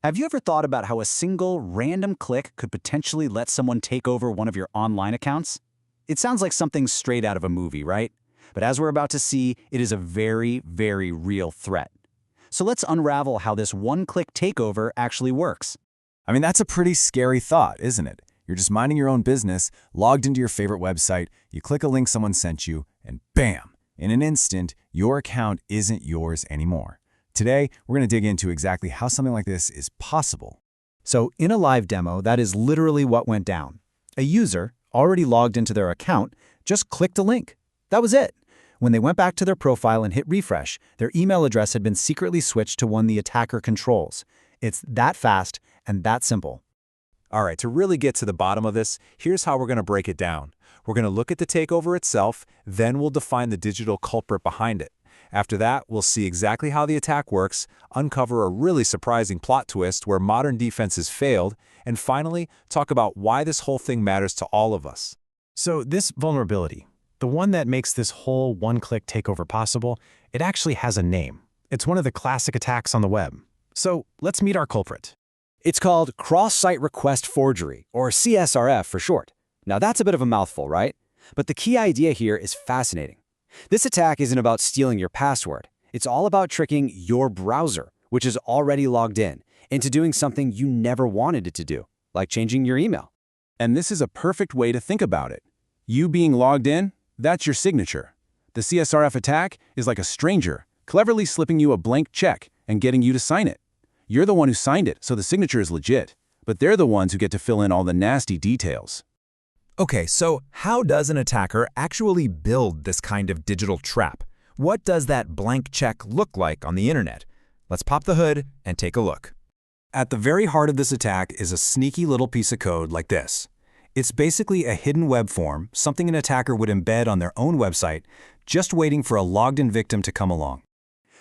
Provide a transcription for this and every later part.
Have you ever thought about how a single random click could potentially let someone take over one of your online accounts? It sounds like something straight out of a movie, right? But as we're about to see, it is a very, very real threat. So let's unravel how this one-click takeover actually works. I mean, that's a pretty scary thought, isn't it? You're just minding your own business, logged into your favorite website, you click a link someone sent you, and bam! In an instant, your account isn't yours anymore. Today, we're going to dig into exactly how something like this is possible. So in a live demo, that is literally what went down. A user, already logged into their account, just clicked a link. That was it. When they went back to their profile and hit refresh, their email address had been secretly switched to one the attacker controls. It's that fast and that simple. All right, to really get to the bottom of this, here's how we're going to break it down. We're going to look at the takeover itself, then we'll define the digital culprit behind it. After that, we'll see exactly how the attack works, uncover a really surprising plot twist where modern defenses failed, and finally, talk about why this whole thing matters to all of us. So this vulnerability, the one that makes this whole one-click takeover possible, it actually has a name. It's one of the classic attacks on the web. So let's meet our culprit. It's called cross-site request forgery, or CSRF for short. Now that's a bit of a mouthful, right? But the key idea here is fascinating. This attack isn't about stealing your password. It's all about tricking your browser, which is already logged in, into doing something you never wanted it to do, like changing your email. And this is a perfect way to think about it. You being logged in, that's your signature. The CSRF attack is like a stranger, cleverly slipping you a blank check and getting you to sign it. You're the one who signed it, so the signature is legit, but they're the ones who get to fill in all the nasty details. Okay, so how does an attacker actually build this kind of digital trap? What does that blank check look like on the internet? Let's pop the hood and take a look. At the very heart of this attack is a sneaky little piece of code like this. It's basically a hidden web form, something an attacker would embed on their own website, just waiting for a logged-in victim to come along.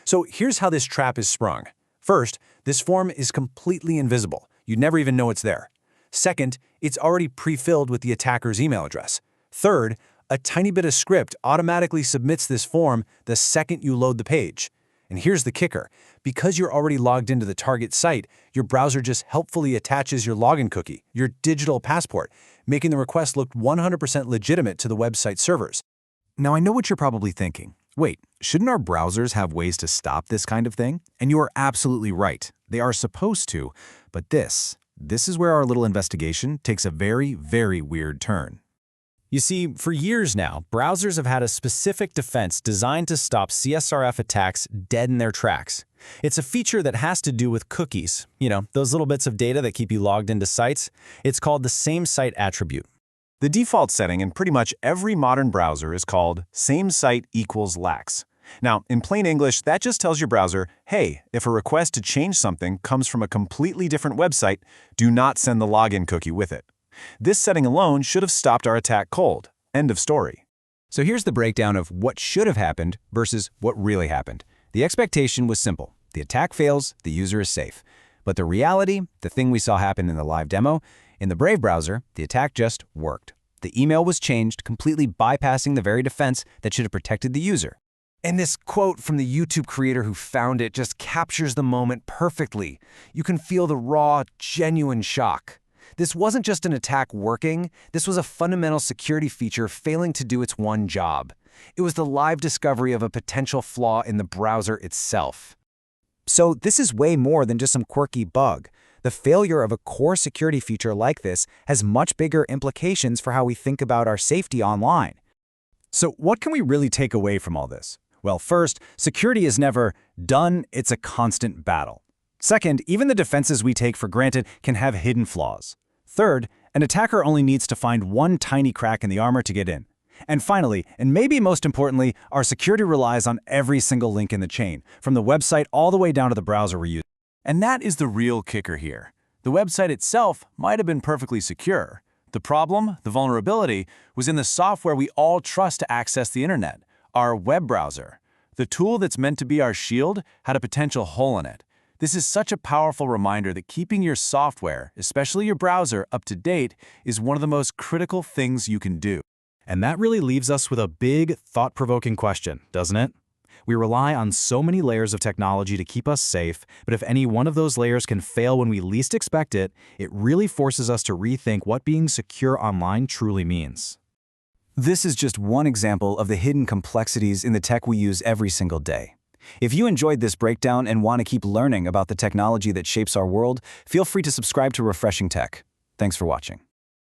So here's how this trap is sprung. First, this form is completely invisible. You'd never even know it's there. Second, it's already pre-filled with the attacker's email address. Third, a tiny bit of script automatically submits this form the second you load the page. And here's the kicker. Because you're already logged into the target site, your browser just helpfully attaches your login cookie, your digital passport, making the request look 100% legitimate to the website servers. Now, I know what you're probably thinking. Wait, shouldn't our browsers have ways to stop this kind of thing? And you are absolutely right. They are supposed to. But this is where our little investigation takes a very, very weird turn. You see, for years now, browsers have had a specific defense designed to stop CSRF attacks dead in their tracks. It's a feature that has to do with cookies, those little bits of data that keep you logged into sites. It's called the same site attribute. The default setting in pretty much every modern browser is called same site equals lax. Now, in plain English, that just tells your browser, hey, if a request to change something comes from a completely different website, do not send the login cookie with it. This setting alone should have stopped our attack cold. End of story. So here's the breakdown of what should have happened versus what really happened. The expectation was simple. The attack fails, the user is safe. But the reality, the thing we saw happen in the live demo, in the Brave browser, the attack just worked. The email was changed, completely bypassing the very defense that should have protected the user. And this quote from the YouTube creator who found it just captures the moment perfectly. You can feel the raw, genuine shock. This wasn't just an attack working, this was a fundamental security feature failing to do its one job. It was the live discovery of a potential flaw in the browser itself. So this is way more than just some quirky bug. The failure of a core security feature like this has much bigger implications for how we think about our safety online. So what can we really take away from all this? Well, first, security is never done, it's a constant battle. Second, even the defenses we take for granted can have hidden flaws. Third, an attacker only needs to find one tiny crack in the armor to get in. And finally, and maybe most importantly, our security relies on every single link in the chain, from the website all the way down to the browser we're using. And that is the real kicker here. The website itself might have been perfectly secure. The problem, the vulnerability, was in the software we all trust to access the internet, our web browser. The tool that's meant to be our shield had a potential hole in it. This is such a powerful reminder that keeping your software, especially your browser, up to date is one of the most critical things you can do. And that really leaves us with a big, thought-provoking question, doesn't it? We rely on so many layers of technology to keep us safe, but if any one of those layers can fail when we least expect it, it really forces us to rethink what being secure online truly means. This is just one example of the hidden complexities in the tech we use every single day. If you enjoyed this breakdown and want to keep learning about the technology that shapes our world, feel free to subscribe to Refreshing Tech. Thanks for watching.